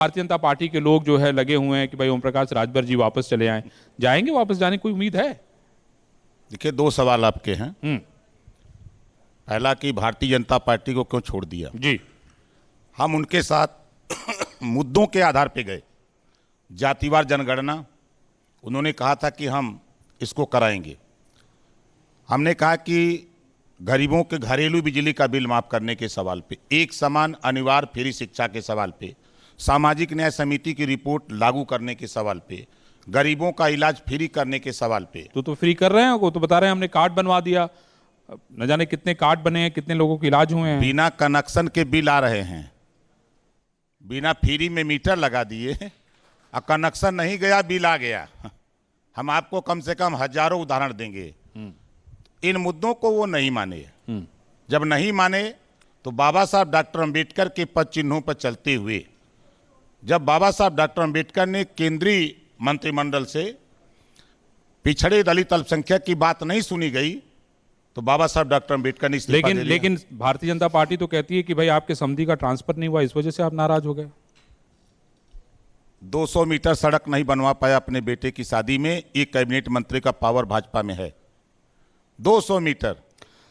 Bharatiya Janata party के लोग जो है लगे हुए हैं कि भाई ओम प्रकाश राजभर जी वापस चले आए, जाएंगे वापस? जाने की कोई उम्मीद है? देखिए, दो सवाल आपके हैं। पहला कि भारतीय जनता पार्टी को क्यों छोड़ दिया जी। हम उनके साथ मुद्दों के आधार पे गए। जातिवार जनगणना उन्होंने कहा था कि हम इसको कराएंगे। हमने कहा कि गरीबों के घरेलू बिजली का बिल माफ करने के सवाल पे, एक समान अनिवार्य फ्री शिक्षा के सवाल पे, सामाजिक न्याय समिति की रिपोर्ट लागू करने के सवाल पे, गरीबों का इलाज फ्री करने के सवाल पे। तो फ्री कर रहे हैं, वो तो बता रहे हैं हमने कार्ड बनवा दिया। न जाने कितने कार्ड बने हैं, कितने लोगों के इलाज हुए हैं। बिना कनेक्शन के बिल आ रहे हैं, बिना फ्री में मीटर लगा दिए और कनेक्शन नहीं गया, बिल आ गया। हम आपको कम से कम हजारों उदाहरण देंगे। इन मुद्दों को वो नहीं माने। जब नहीं माने तो बाबा साहब डॉक्टर अंबेडकर के पद चिन्हों पर चलते हुए, जब बाबा साहब डॉक्टर अंबेडकर ने केंद्रीय मंत्रिमंडल से पिछड़े दलित अल्पसंख्यक की बात नहीं सुनी गई तो बाबा साहब डॉक्टर अंबेडकर ने इस्तीफा दे दिया। लेकिन भारतीय जनता पार्टी तो कहती है कि भाई आपके समधी का ट्रांसफर नहीं हुआ, इस वजह से आप नाराज हो गए। 200 मीटर सड़क नहीं बनवा पाया अपने बेटे की शादी में, ये कैबिनेट मंत्री का पावर भाजपा में है। 200 मीटर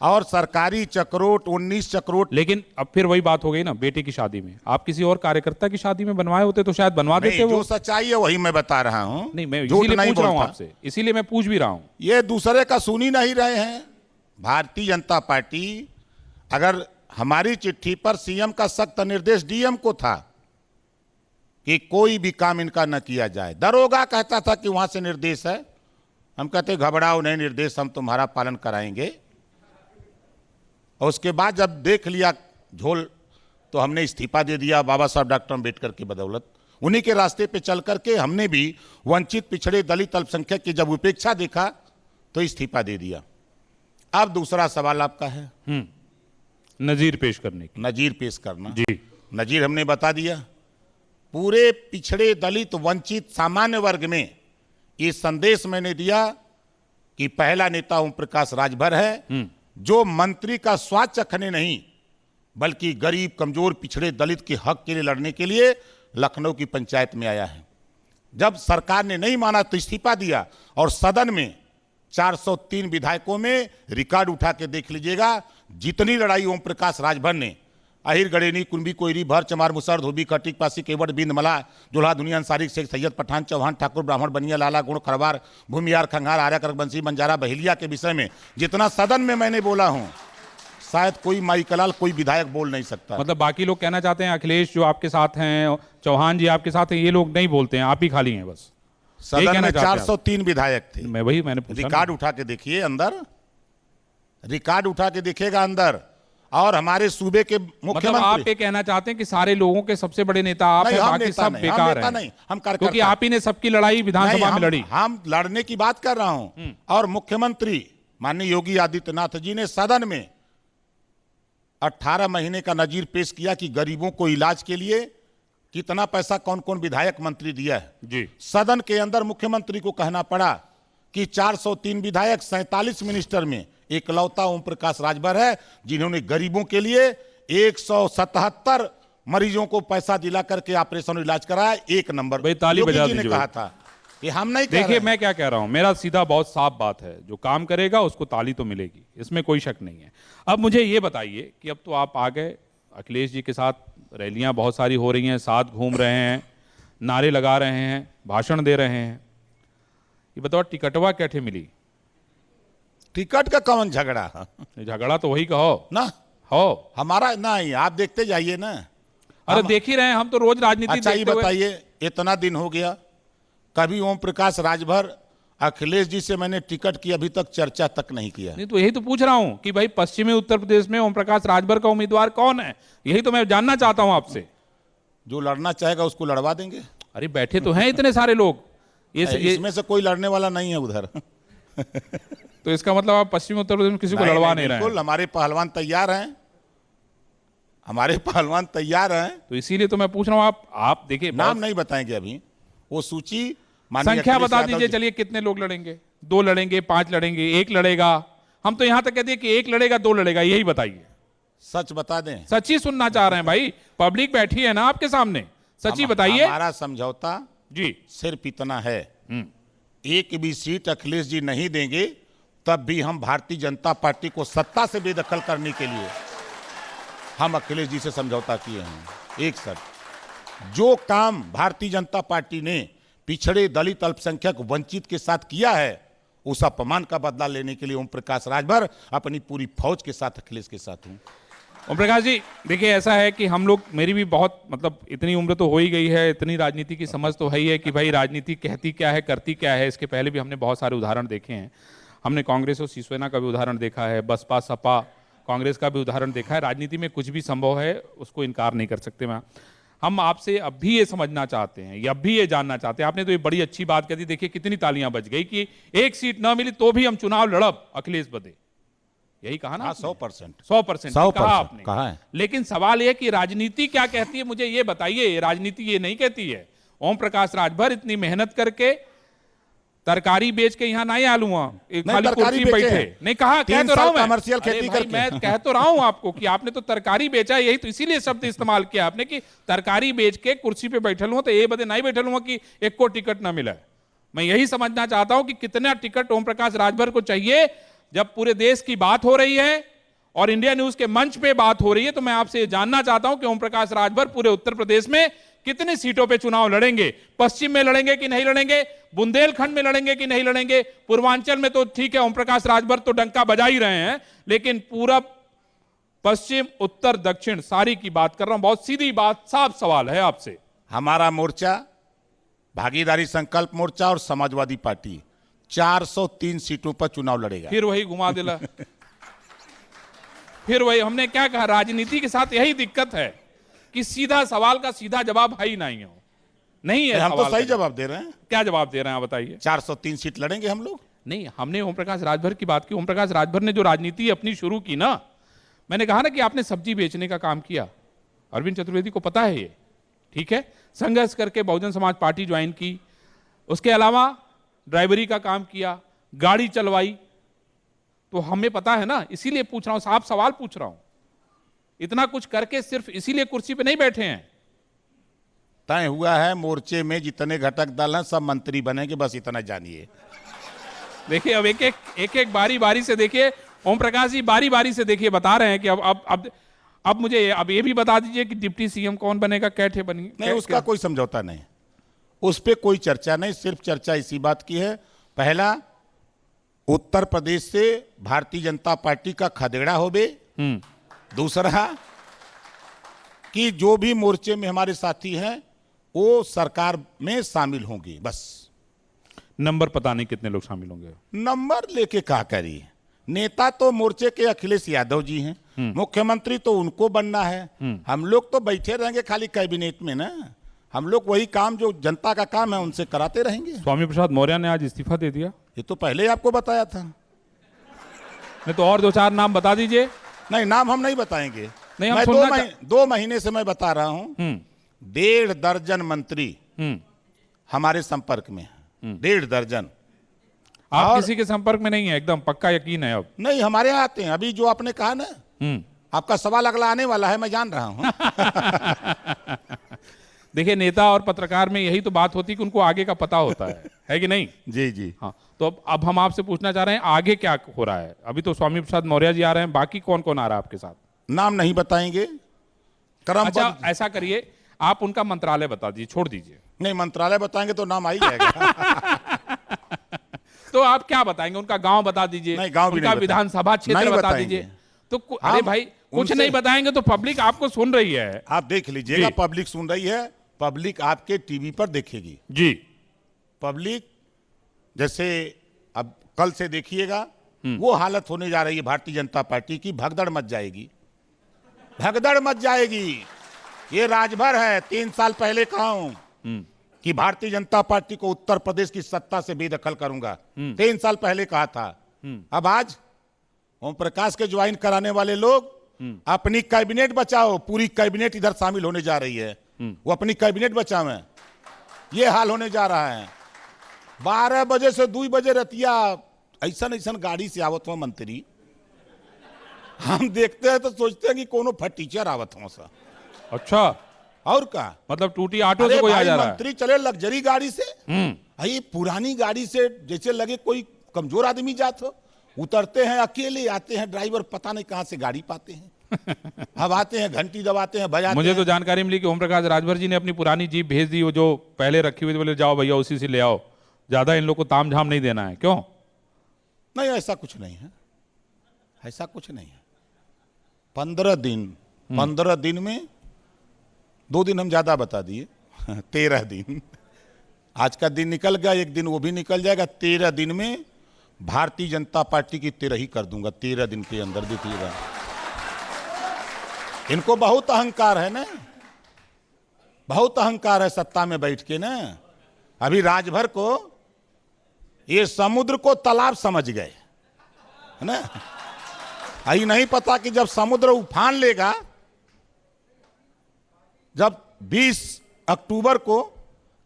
और सरकारी चक्रोट 19 चक्रोट। लेकिन अब फिर वही बात हो गई ना, बेटे की शादी में आप किसी और कार्यकर्ता की शादी में बनवाए होते तो शायद बनवा देते। वो जो सच्चाई है वही मैं बता रहा हूं। नहीं, मैं इसीलिए पूछ रहा हूं आपसे, इसीलिए मैं पूछ भी रहा हूं। ये दूसरे का सुन ही नहीं रहे हैं। भारतीय जनता पार्टी, अगर हमारी चिट्ठी पर सीएम का सख्त निर्देश डीएम को था कि कोई भी काम इनका न किया जाए, दरोगा कहता था कि वहां से निर्देश है, हम कहते घबराओ नहीं, निर्देश हम तुम्हारा पालन कराएंगे। और उसके बाद जब देख लिया झोल तो हमने इस्तीफा दे दिया। बाबा साहब डॉक्टर अंबेडकर की बदौलत उन्हीं के रास्ते पे चल करके हमने भी वंचित पिछड़े दलित अल्पसंख्यक की जब उपेक्षा देखा तो इस्तीफा दे दिया। अब दूसरा सवाल आपका है नजीर पेश करने की। नजीर पेश करना जी। नजीर हमने बता दिया। पूरे पिछड़े दलित वंचित सामान्य वर्ग में ये संदेश मैंने दिया कि पहला नेता ओम प्रकाश राजभर है जो मंत्री का स्वाद चखने नहीं बल्कि गरीब कमजोर पिछड़े दलित के हक के लिए लड़ने के लिए लखनऊ की पंचायत में आया है। जब सरकार ने नहीं माना तो इस्तीफा दिया और सदन में 403 विधायकों में रिकॉर्ड उठा के देख लीजिएगा, जितनी लड़ाई ओम प्रकाश राजभर ने अहिर गड़ेनी कुंभी कोयरी भर चमार मुसर धोबी खटिक पासी केवट बिंद मला जोला दुनिया अंसारी शेख सैयद पठान चौहान ठाकुर ब्राह्मण बनिया लाला गुण खरवार भूमियार खंगार आर्या करक बंसी बंजारा बहेलिया के विषय में जितना सदन में मैंने बोला हूं, शायद कोई माईकलाल कोई विधायक बोल नहीं सकता। मतलब बाकी लोग कहना चाहते हैं अखिलेश जो आपके साथ हैं, चौहान जी आपके साथ हैं, ये लोग नहीं बोलते हैं, आप ही खाली हैं बस। सदन में 403 विधायक थे। मैंने रिकॉर्ड उठा के देखिए अंदर, रिकॉर्ड उठा के देखिएगा अंदर। और हमारे सूबे के मुख्यमंत्री, मतलब आप ये कहना चाहते हैं कि सारे लोगों के सबसे बड़े नेता आप हैं, बाकी सब बेकार हैं। नहीं, हम क्योंकि आप ही ने सबकी लड़ाई विधानसभा में लड़ी। हम लड़ने की बात कर रहा हूं। और मुख्यमंत्री माननीय योगी आदित्यनाथ जी ने सदन में 18 महीने का नजीर पेश किया कि गरीबों को इलाज के लिए कितना पैसा कौन कौन विधायक मंत्री दिया है जी। सदन के अंदर मुख्यमंत्री को कहना पड़ा कि 403 विधायक 47 मिनिस्टर में एकलौता ओम प्रकाश राजभर है जिन्होंने गरीबों के लिए 177 मरीजों को पैसा दिला करके ऑपरेशन इलाज कराया। एक नंबर योगी जी ने कहा था कि हम नहीं। देखिए मैं क्या कह रहा हूं, मेरा सीधा बहुत साफ बात है, जो काम करेगा उसको ताली तो मिलेगी, इसमें कोई शक नहीं है। अब मुझे ये बताइए कि अब तो आप आ गए, अखिलेश जी के साथ रैलियां बहुत सारी हो रही हैं, साथ घूम रहे हैं, नारे लगा रहे हैं, भाषण दे रहे हैं। ये बताओ टिकटवा कैसे मिली? टिकट का कौन झगड़ा? झगड़ा तो वही कहो ना हो हमारा। नहीं, आप देखते जाइए ना। अरे देख ही रहे हैं हम तो रोज राजनीति। अच्छा ये बताइए, इतना दिन हो गया, कभी ओम प्रकाश राजभर अखिलेश जी से मैंने टिकट की अभी तक चर्चा तक नहीं किया। नहीं तो यही तो पूछ रहा हूं कि भाई पश्चिमी उत्तर प्रदेश में ओम प्रकाश राजभर का उम्मीदवार कौन है, यही तो मैं जानना चाहता हूं आपसे। जो लड़ना चाहेगा उसको लड़वा देंगे। अरे बैठे तो हैं इतने सारे लोग, इसमें से कोई लड़ने वाला नहीं है उधर। तो इसका मतलब आप पश्चिमी उत्तर प्रदेश में किसी को लड़वा नहीं रहे हैं? हमारे पहलवान तैयार हैं, हमारे पहलवान तैयार हैं। तो इसीलिए तो मैं पूछ रहा हूं। आप देखिए, नाम नहीं बताएंगे अभी, वो सूची संख्या बता दीजिए। चलिए कितने लोग लड़ेंगे? 2 लड़ेंगे, 5 लड़ेंगे, 1 लड़ेगा? हम तो यहां तक कहते हैं कि 1 लड़ेगा, 2 लड़ेगा, यही बताइए। सच बता दें। सच ही सुनना चाह रहे हैं भाई, पब्लिक बैठी है ना आपके सामने, सच्ची बताइए। हमारा समझौता जी। सिर्फ इतना है, एक भी सीट अखिलेश जी नहीं देंगे तब भी हम भारतीय जनता पार्टी को सत्ता से बेदखल करने के लिए हम अखिलेश जी से समझौता किए हैं। एक शर्त, जो काम भारतीय जनता पार्टी ने पिछड़े दलित अल्पसंख्यक वंचित के साथ किया है उस अपमान का बदला लेने के लिए ओम प्रकाश राजभर अपनी पूरी फौज के साथ अखिलेश के साथ हूं। ओम प्रकाश जी देखिए, ऐसा है कि हम लोग, मेरी भी बहुत मतलब इतनी उम्र तो हो ही गई है, इतनी राजनीति की समझ तो है ही है कि भाई राजनीति कहती क्या है करती क्या है। इसके पहले भी हमने बहुत सारे उदाहरण देखे हैं। हमने कांग्रेस और शिवसेना का भी उदाहरण देखा है, बसपा सपा कांग्रेस का भी उदाहरण देखा है। राजनीति में कुछ भी संभव है, उसको इनकार नहीं कर सकते। मैं हम आपसे अब भी ये समझना चाहते हैं या अब भी ये जानना चाहते हैं, आपने तो ये बड़ी अच्छी बात कह दी, देखिए कितनी तालियां बज गई कि एक सीट ना मिली तो भी हम चुनाव लड़ब अखिलेश बदे, यही कहा ना? 100% 100% कहा आपने। कहा है। लेकिन सवाल यह कि राजनीति क्या कहती है, मुझे ये बताइए। राजनीति ये नहीं कहती है। ओम प्रकाश राजभर इतनी मेहनत करके तरकारी बेच के यहाँ नहीं आलू खाली कुर्सी बैठे नहीं, कहा कह तो रहा हूं कमर्शियल खेती करके। मैं कह तो रहा हूं आपको कि आपने तो तरकारी बेचा, यही तो इसीलिए शब्द इस्तेमाल किया आपने कि तरकारी बेच के कुर्सी पे बैठल हुआ, तो ये बदे नहीं बैठल हुआ कि एक को टिकट ना मिला। मैं यही समझना चाहता हूं कि कितना टिकट ओम प्रकाश राजभर को चाहिए। जब पूरे देश की बात हो रही है और इंडिया न्यूज के मंच पे बात हो रही है, तो मैं आपसे जानना चाहता हूं कि ओम प्रकाश राजभर पूरे उत्तर प्रदेश में कितनी सीटों पे चुनाव लड़ेंगे? पश्चिम में लड़ेंगे कि नहीं लड़ेंगे? बुंदेलखंड में लड़ेंगे कि नहीं लड़ेंगे? पूर्वांचल में तो ठीक है, ओम प्रकाश राजभर तो डंका बजा ही रहे हैं, लेकिन पूरब पश्चिम उत्तर दक्षिण सारी की बात कर रहा हूं। बहुत सीधी बात, साफ सवाल है आपसे। हमारा मोर्चा भागीदारी संकल्प मोर्चा और समाजवादी पार्टी 403 सीटों पर चुनाव लड़ेगा। फिर वही घुमा दिला फिर वही, हमने क्या कहा, राजनीति के साथ यही दिक्कत है कि सीधा सवाल का सीधा जवाब है ही नहीं हो, नहीं है। हम तो सही जवाब दे रहे हैं। क्या जवाब दे रहे हैं आप बताइए? 403 सीट लड़ेंगे हम लोग। नहीं, हमने ओम प्रकाश राजभर की बात की। ओम प्रकाश राजभर ने जो राजनीति अपनी शुरू की ना, मैंने कहा ना कि आपने सब्जी बेचने का काम किया, अरविंद चतुर्वेदी को पता है ये, ठीक है। संघर्ष करके बहुजन समाज पार्टी ज्वाइन की, उसके अलावा ड्राइवरी का काम किया, गाड़ी चलवाई, तो हमें पता है ना, इसीलिए पूछ रहा हूं, साफ सवाल पूछ रहा हूं। इतना कुछ करके सिर्फ इसीलिए कुर्सी पे नहीं बैठे हैं। तय हुआ है मोर्चे में जितने घटक दल हैं सब मंत्री बनेंगे, बस इतना जानिए। देखिए अब एक एक बारी बारी से देखिए, ओम प्रकाश जी बारी बारी से देखिए बता रहे हैं कि अब मुझे अब ये भी बता दीजिए कि डिप्टी सीएम कौन बनेगा, कैसे बनेगी? नहीं, उसका कोई समझौता नहीं, उस पर कोई चर्चा नहीं। सिर्फ चर्चा इसी बात की है, पहला उत्तर प्रदेश से भारतीय जनता पार्टी का खदेड़ा होबे, दूसरा कि जो भी मोर्चे में हमारे साथी हैं वो सरकार में शामिल होंगे। बस नंबर पता नहीं कितने लोग शामिल होंगे। नंबर लेके क्या करिए, नेता तो मोर्चे के अखिलेश यादव जी हैं, मुख्यमंत्री तो उनको बनना है। हम लोग तो बैठे रहेंगे खाली कैबिनेट में ना, हम लोग वही काम जो जनता का काम है उनसे कराते रहेंगे। स्वामी प्रसाद मौर्य ने आज इस्तीफा दे दिया। ये तो पहले ही आपको बताया था। नहीं तो और दो चार नाम बता दीजिए। नहीं, नाम हम नहीं बताएंगे। नहीं, मैं हम 2 महीने से मैं बता रहा हूं, 1.5 दर्जन मंत्री हमारे संपर्क में, 1.5 दर्जन। आप किसी के संपर्क में नहीं है? एकदम पक्का यकीन है? अब नहीं, हमारे यहाँ आते हैं। अभी जो आपने कहा ना, आपका सवाल अगला आने वाला है, मैं जान रहा हूं। देखिए, नेता और पत्रकार में यही तो बात होती है कि उनको आगे का पता होता है कि नहीं? जी जी हाँ, तो अब हम आपसे पूछना चाह रहे हैं आगे क्या हो रहा है। अभी तो स्वामी प्रसाद मौर्य जी आ रहे हैं, बाकी कौन कौन आ रहा है आपके साथ? नाम नहीं बताएंगे, क्रम। अच्छा, ऐसा करिए, आप उनका मंत्रालय बता दीजिए, छोड़ दीजिए। नहीं, मंत्रालय बताएंगे तो नाम आ ही जाएगा। तो आप क्या बताएंगे? उनका गांव बता दीजिए, नहीं, गांव भी उनका नहीं विधानसभा क्षेत्र बता दीजिए। तो अरे भाई, कुछ नहीं बताएंगे तो पब्लिक आपको सुन रही है। आप देख लीजिएगा, पब्लिक सुन रही है, पब्लिक आपके टीवी पर देखेगी जी। पब्लिक जैसे अब कल से देखिएगा, वो हालत होने जा रही है भारतीय जनता पार्टी की, भगदड़ मच जाएगी, भगदड़ मच जाएगी। ये राजभर है, 3 साल पहले कहा हूं कि भारतीय जनता पार्टी को उत्तर प्रदेश की सत्ता से बेदखल करूंगा, 3 साल पहले कहा था। अब आज ओम प्रकाश के ज्वाइन कराने वाले लोग अपनी कैबिनेट बचाओ, पूरी कैबिनेट इधर शामिल होने जा रही है, वो अपनी कैबिनेट बचावे, ये हाल होने जा रहा है। 12 बजे से 2 बजे रतिया ऐसा गाड़ी से आवत हुआ मंत्री, हम देखते हैं तो सोचते हैं कि कोनो फटीचर आवत हो सा। अच्छा, और का मतलब टूटी ऑटो अरे से कोई आ भाई, जा रहा है। मंत्री चले लग्जरी गाड़ी से, भाई पुरानी गाड़ी से जैसे लगे कोई कमजोर आदमी जात हो, उतरते हैं अकेले, आते हैं ड्राइवर पता नहीं कहां से गाड़ी पाते हैं अब आते हैं, घंटी दबाते हैं, बजाते मुझे हैं। तो जानकारी मिली कि ओम प्रकाश राजभर जी ने अपनी पुरानी जीप भेज दी, वो जो पहले रखी हुई थी, बोले जाओ भैया उसी से ले आओ, ज्यादा इन लोग को ताम झाम नहीं देना है। क्यों? नहीं, ऐसा कुछ नहीं है, ऐसा कुछ नहीं है। 15 दिन में 2 दिन हम ज्यादा बता दिए 13 दिन, आज का दिन निकल गया, एक दिन वो भी निकल जाएगा। 13 दिन में भारतीय जनता पार्टी की 13 ही कर दूंगा, 13 दिन के अंदर। देखिएगा, इनको बहुत अहंकार है ना, बहुत अहंकार है सत्ता में बैठ के ना। अभी राजभर को ये समुद्र को तालाब समझ गए है ना। यही नहीं पता कि जब समुद्र उफान लेगा, जब 20 अक्टूबर को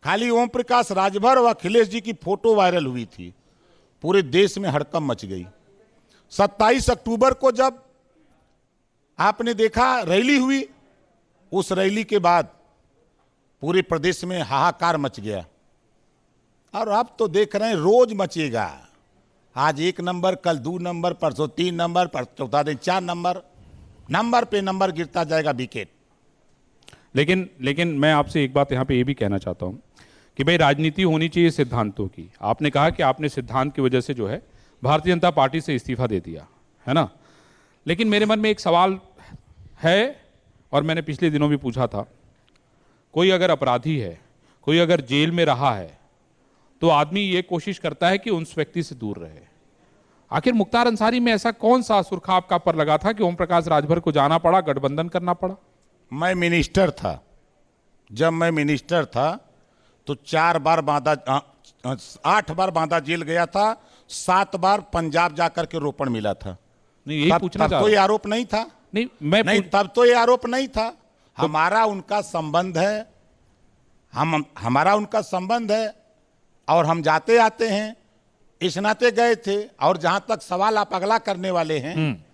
खाली ओम प्रकाश राजभर और अखिलेश जी की फोटो वायरल हुई थी, पूरे देश में हड़कंप मच गई। 27 अक्टूबर को जब आपने देखा रैली हुई, उस रैली के बाद पूरे प्रदेश में हाहाकार मच गया। और अब तो देख रहे हैं रोज मचेगा, आज 1 नंबर, कल 2 नंबर, परसों 3 नंबर, पर चौथा दिन 4 नंबर, नंबर पे नंबर गिरता जाएगा विकेट। लेकिन मैं आपसे एक बात यहाँ पे ये भी कहना चाहता हूँ कि भाई राजनीति होनी चाहिए सिद्धांतों की। आपने कहा कि आपने सिद्धांत की वजह से जो है भारतीय जनता पार्टी से इस्तीफा दे दिया है ना, लेकिन मेरे मन में एक सवाल है और मैंने पिछले दिनों भी पूछा था। कोई अगर अपराधी है, कोई अगर जेल में रहा है, तो आदमी ये कोशिश करता है कि उस व्यक्ति से दूर रहे। आखिर मुख्तार अंसारी में ऐसा कौन सा सुरखा आपका पर लगा था कि ओम प्रकाश राजभर को जाना पड़ा, गठबंधन करना पड़ा? मैं मिनिस्टर था, जब मैं मिनिस्टर था तो 8 बार बांदा जेल गया था, 7 बार पंजाब जाकर के रोपण मिला था। नहीं, यही पूछना तब तो ये आरोप नहीं था। नहीं, तब तो ये आरोप नहीं था। हमारा उनका संबंध है, हमारा उनका संबंध है और हम जाते आते हैं, इस नाते गए थे। और जहां तक सवाल आप अगला करने वाले हैं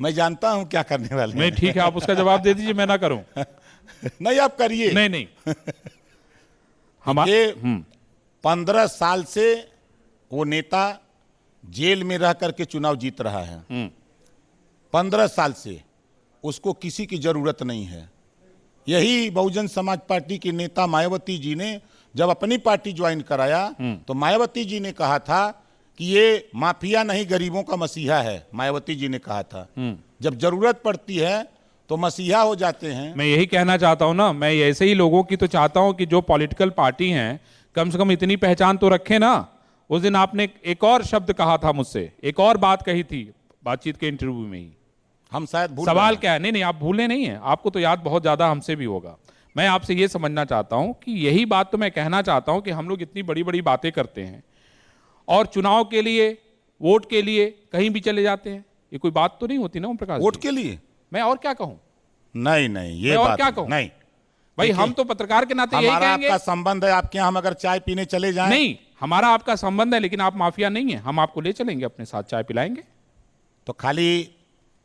मैं जानता हूं क्या करने वाले हैं। नहीं, ठीक है, आप उसका जवाब दे दीजिए, मैं ना करूं। नहीं, आप करिए। नहीं ये 15 साल से वो नेता जेल में रह करके चुनाव जीत रहा है। 15 साल से उसको किसी की जरूरत नहीं है। यही बहुजन समाज पार्टी के नेता मायावती जी ने जब अपनी पार्टी ज्वाइन कराया तो मायावती जी ने कहा था कि ये माफिया नहीं, गरीबों का मसीहा है। मायावती जी ने कहा था जब जरूरत पड़ती है तो मसीहा हो जाते हैं। मैं यही कहना चाहता हूं ना, मैं ऐसे ही लोगों की तो चाहता हूं कि जो पॉलिटिकल पार्टी हैं कम से कम इतनी पहचान तो रखें ना। उस दिन आपने एक और शब्द कहा था मुझसे, एक और बात कही थी बातचीत के इंटरव्यू में ही। हम शायद भूल सवाल क्या है? नहीं, आप भूले नहीं है, आपको तो याद बहुत ज्यादा हमसे भी होगा। मैं आपसे ये समझना चाहता हूं कि यही बात तो मैं कहना चाहता हूं कि हम लोग इतनी बड़ी बड़ी बातें करते हैं और चुनाव के लिए, वोट के लिए कहीं भी चले जाते हैं। ये कोई बात तो नहीं होती ना ओम प्रकाश? वोट के लिए मैं और क्या कहूं? नहीं, ये और बात क्या कहूं? नहीं भाई हम तो पत्रकार के नाते यही हमारा कहेंगे। आपका संबंध है, आपके यहाँ हम अगर चाय पीने चले जाएं। नहीं, हमारा आपका संबंध है, लेकिन आप माफिया नहीं है। हम आपको ले चलेंगे अपने साथ, चाय पिलाएंगे। तो खाली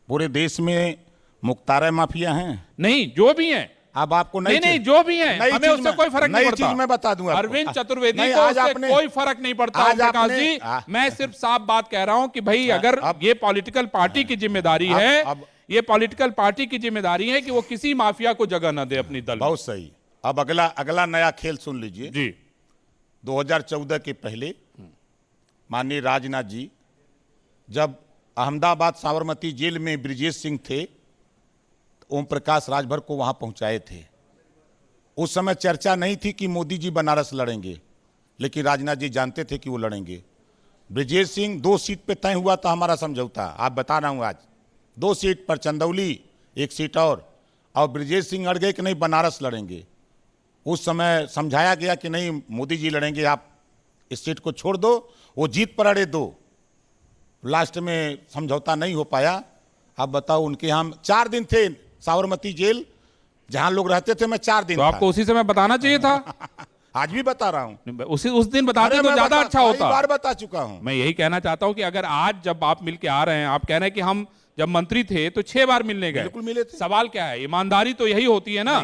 पूरे देश में मुख्तार माफिया हैं? नहीं, जो भी हैं। अब आपको नहीं, जो भी हैं, हमें उससे कोई फर्क नहीं पड़ता। चीज मैं बता दूंगा आपको। अरविंद चतुर्वेदी नहीं, को आज उससे आपने- कोई फर्क नहीं पड़ता आज ओम प्रकाश आपने- जी। मैं सिर्फ साफ बात कह रहा हूं कि भाई अगर ये पॉलिटिकल पार्टी की जिम्मेदारी है, ये पॉलिटिकल पार्टी की जिम्मेदारी है कि वो किसी माफिया को जगह न दे अपनी दल में। बहुत सही। अब अगला नया खेल सुन लीजिए जी। 2014 के पहले माननीय राजनाथ जी जब अहमदाबाद साबरमती जेल में ब्रिजेश सिंह थे, ओम प्रकाश राजभर को वहां पहुंचाए थे। उस समय चर्चा नहीं थी कि मोदी जी बनारस लड़ेंगे, लेकिन राजनाथ जी जानते थे कि वो लड़ेंगे। ब्रिजेश सिंह 2 सीट पे तय हुआ था हमारा समझौता, आप बता रहा हूं आज 2 सीट पर, चंदौली 1 सीट और ब्रिजेश सिंह अड़ गए कि नहीं बनारस लड़ेंगे। उस समय समझाया गया कि नहीं मोदी जी लड़ेंगे, आप इस सीट को छोड़ दो, वो जीत पर अड़े 2। लास्ट में समझौता नहीं हो पाया। अब बताओ, उनके यहाँ 4 दिन थे साबरमती जेल जहां लोग रहते थे, मैं 4 दिन तो आपको उसी समय बताना चाहिए था। आज भी बता रहा हूं। उस दिन बताते तो ज्यादा अच्छा होता। बार बता चुका हूं। मैं यही कहना चाहता हूं कि अगर आज जब आप मिलके आ रहे हैं, आप कह रहे हैं कि हम जब मंत्री थे तो 6 बार मिलने गए। बिल्कुल मिले थे। सवाल क्या है? ईमानदारी तो यही होती है ना।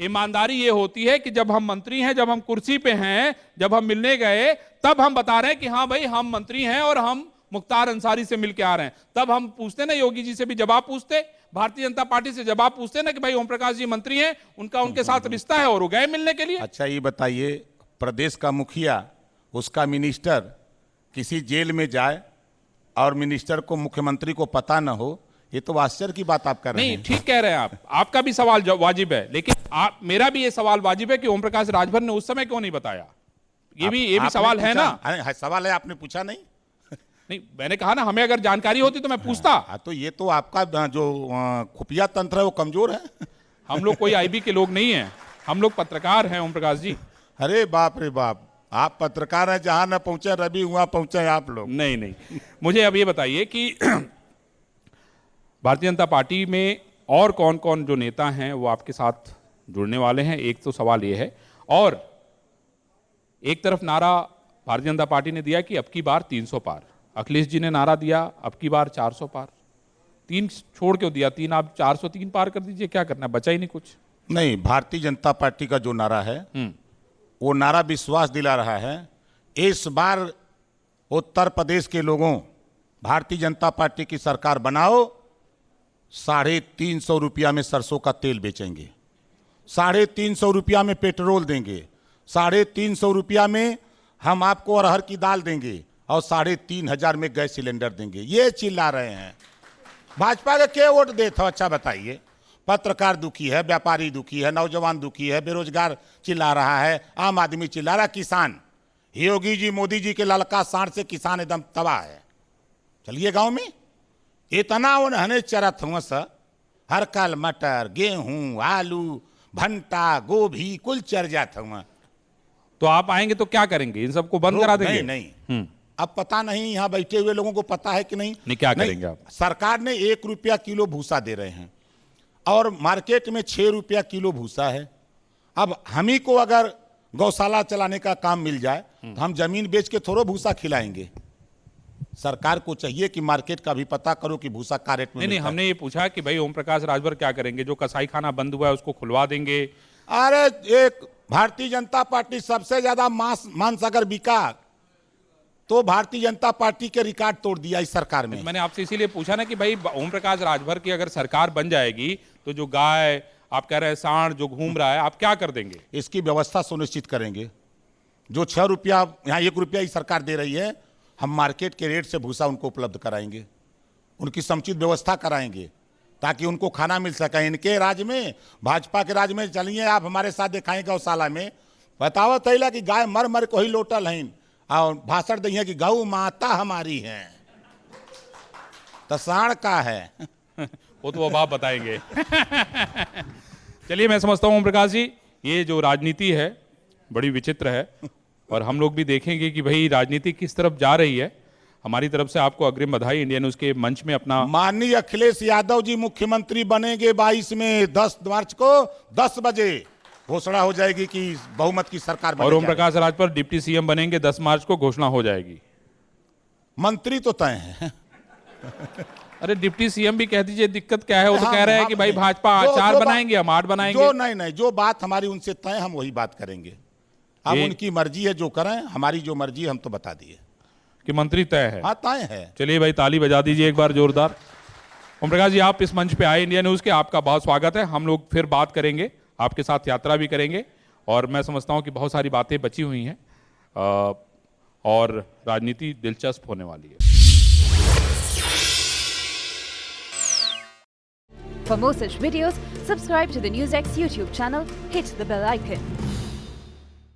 ईमानदारी ये होती है कि जब हम मंत्री हैं, जब हम कुर्सी पे हैं, जब हम मिलने गए, तब हम बता रहे हैं कि हाँ भाई हम मंत्री हैं और हम मुख्तार अंसारी से मिलके आ रहे हैं। तब हम पूछते ना, योगी जी से भी जवाब पूछते, भारतीय जनता पार्टी से जवाब पूछते ना कि भाई ओम प्रकाश जी मंत्री हैं, उनका उनके साथ रिश्ता है, और वो गए मिलने के लिए। अच्छा ये बताइए, प्रदेश का मुखिया, उसका मिनिस्टर किसी जेल में जाए और मिनिस्टर को, मुख्यमंत्री को पता ना हो, ये तो आश्चर्य की बात आप कर रहे हैं। नहीं, ठीक कह रहे हैं आप, आपका भी सवाल वाजिब है, लेकिन मेरा भी ये सवाल वाजिब है कि ओम प्रकाश राजभर ने उस समय क्यों नहीं बताया। ये भी सवाल है ना। अरे सवाल है, आपने पूछा नहीं। नहीं, मैंने कहा ना, हमें अगर जानकारी होती तो मैं पूछता। तो ये तो आपका जो खुफिया तंत्र है वो कमजोर है। हम लोग कोई आईबी के लोग नहीं हैं, हम लोग पत्रकार हैं ओम प्रकाश जी। अरे बाप रे बाप, आप पत्रकार हैं, जहां न पहुंचे रवि वहां पहुंचे आप लोग। नहीं, मुझे अब ये बताइए कि भारतीय जनता पार्टी में और कौन कौन जो नेता हैं वो आपके साथ जुड़ने वाले हैं। एक तो सवाल ये है, और एक तरफ नारा भारतीय जनता पार्टी ने दिया कि अब की बार 300 पार, अखिलेश जी ने नारा दिया अब की बार 400 पार। 3 छोड़ क्यों दिया? 3 आप 403 पार कर दीजिए, क्या करना है, बचा ही नहीं कुछ। नहीं, भारतीय जनता पार्टी का जो नारा है वो नारा विश्वास दिला रहा है। इस बार उत्तर प्रदेश के लोगों, भारतीय जनता पार्टी की सरकार बनाओ, 350 रुपया में सरसों का तेल बेचेंगे, 350 रुपया में पेट्रोल देंगे, 350 रुपया में हम आपको अरहर की दाल देंगे, और 3500 में गैस सिलेंडर देंगे। ये चिल्ला रहे हैं। भाजपा के क्या वोट देते हो? अच्छा बताइए। पत्रकार दुखी है, व्यापारी दुखी है, नौजवान दुखी है, बेरोजगार चिल्ला रहा है, आम आदमी चिल्ला रहा है, किसान, योगी जी मोदी जी के ललका सांड से किसान एकदम तबाह है। चलिए गांव में इतना उन्होंने चरत हुआ सर, हर कल मटर, गेहूं, आलू, भंटा, गोभी कुल चर जाता हुआ। तो आप आएंगे तो क्या करेंगे? इन सबको बंद करा देंगे? नहीं। अब पता नहीं यहाँ बैठे हुए लोगों को पता है कि नहीं क्या करेंगे आप? सरकार ने 1 रुपया किलो भूसा दे रहे हैं और मार्केट में 6 रुपया किलो भूसा है। अब हम ही को अगर गौशाला चलाने का काम मिल जाए तो हम जमीन बेच के थोड़ा भूसा खिलाएंगे। सरकार को चाहिए कि मार्केट का भी पता करो कि भूसा का रेट में। नहीं, हमने ये पूछा कि भाई ओम प्रकाश राजभर क्या करेंगे? जो कसाई खाना बंद हुआ है उसको खुलवा देंगे? अरे एक भारतीय जनता पार्टी सबसे ज्यादा मांस अगर बिका तो भारतीय जनता पार्टी के रिकॉर्ड तोड़ दिया इस सरकार में। मैंने आपसे इसीलिए पूछा ना कि भाई ओम प्रकाश राजभर की अगर सरकार बन जाएगी तो जो गाय आप कह रहे हैं, सांड जो घूम रहा है, आप क्या कर देंगे? इसकी व्यवस्था सुनिश्चित करेंगे। जो 6 रुपया यहाँ 1 रुपया ही सरकार दे रही है, हम मार्केट के रेट से भूसा उनको उपलब्ध कराएंगे, उनकी समुचित व्यवस्था कराएंगे ताकि उनको खाना मिल सके। इनके राज्य में, भाजपा के राज्य में चलिए आप हमारे साथ दिखाएं गौशाला में, बताओ तैला कि गाय मर मर को ही लोटल हैं और भाषण दिए कि गौ माता हमारी है, तो सांड का है। वो तो अब आप बताएंगे। चलिए, मैं समझता हूँ ओम प्रकाश जी, ये जो राजनीति है बड़ी विचित्र है, और हम लोग भी देखेंगे कि भाई राजनीति किस तरफ जा रही है। हमारी तरफ से आपको अग्रिम बधाई। इंडिया न्यूज के मंच में अपना माननीय अखिलेश यादव जी मुख्यमंत्री बनेंगे 22 में, 10 मार्च को 10 बजे घोषणा हो जाएगी कि बहुमत की सरकार बनेगी। और ओम प्रकाश राजभर डिप्टी सीएम बनेंगे, 10 मार्च को घोषणा हो जाएगी। मंत्री तो तय है। अरे डिप्टी सीएम भी कह दीजिए, दिक्कत क्या है? वो तो कह रहे हैं कि भाई भाजपा 4 बनाएंगे, हम 8 बनाएंगे। जो नहीं, जो बात हमारी उनसे तय, हम वही बात करेंगे। अब उनकी मर्जी है जो करें, हमारी जो मर्जी है हम तो बता दिए कि मंत्री तय है। हाँ, तय है। चलिए भाई, ताली बजा दीजिए एक बार जोरदार। ओम प्रकाश जी, आप इस मंच पे आए इंडिया न्यूज के, आपका बहुत स्वागत है। हम लोग फिर बात करेंगे, आपके साथ यात्रा भी करेंगे, और मैं समझता हूं कि बहुत सारी बातें बची हुई हैं और राजनीति दिलचस्प होने वाली है। For more such videos, subscribe to the NewsX YouTube channel, hit the bell icon.